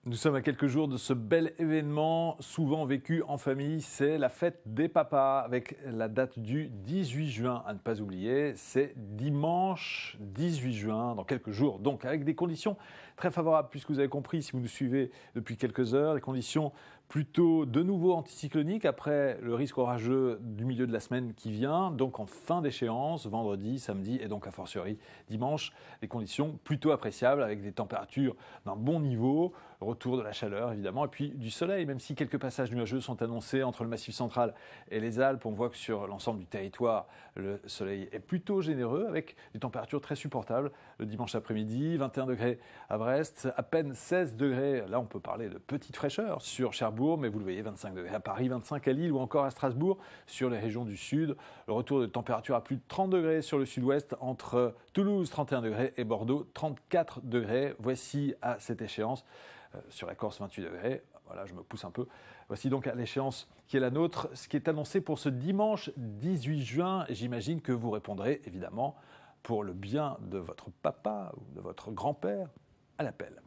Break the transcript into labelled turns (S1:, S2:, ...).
S1: Nous sommes à quelques jours de ce bel événement, souvent vécu en famille, c'est la fête des papas, avec la date du 18 juin à ne pas oublier. C'est dimanche 18 juin, dans quelques jours, donc avec des conditions très favorables, puisque vous avez compris, si vous nous suivez depuis quelques heures, des conditions plutôt de nouveau anticycloniques, après le risque orageux du milieu de la semaine qui vient, donc en fin d'échéance, vendredi, samedi et donc a fortiori dimanche, des conditions plutôt appréciables, avec des températures d'un bon niveau, retour de la chaleur évidemment, et puis du soleil, même si quelques passages nuageux sont annoncés entre le Massif central et les Alpes. On voit que sur l'ensemble du territoire, le soleil est plutôt généreux, avec des températures très supportables. Le dimanche après-midi, 21 degrés à Brest, à peine 16 degrés, là on peut parler de petite fraîcheur sur Cherbourg, mais vous le voyez, 25 degrés à Paris, 25 à Lille ou encore à Strasbourg, sur les régions du sud. Le retour de température à plus de 30 degrés sur le sud-ouest, entre Toulouse, 31 degrés, et Bordeaux, 34 degrés. Voici à cette échéance, sur la Corse, 28 degrés. Voilà, je me pousse un peu. Voici donc à l'échéance qui est la nôtre, ce qui est annoncé pour ce dimanche 18 juin. J'imagine que vous répondrez évidemment, pour le bien de votre papa ou de votre grand-père, à l'appel.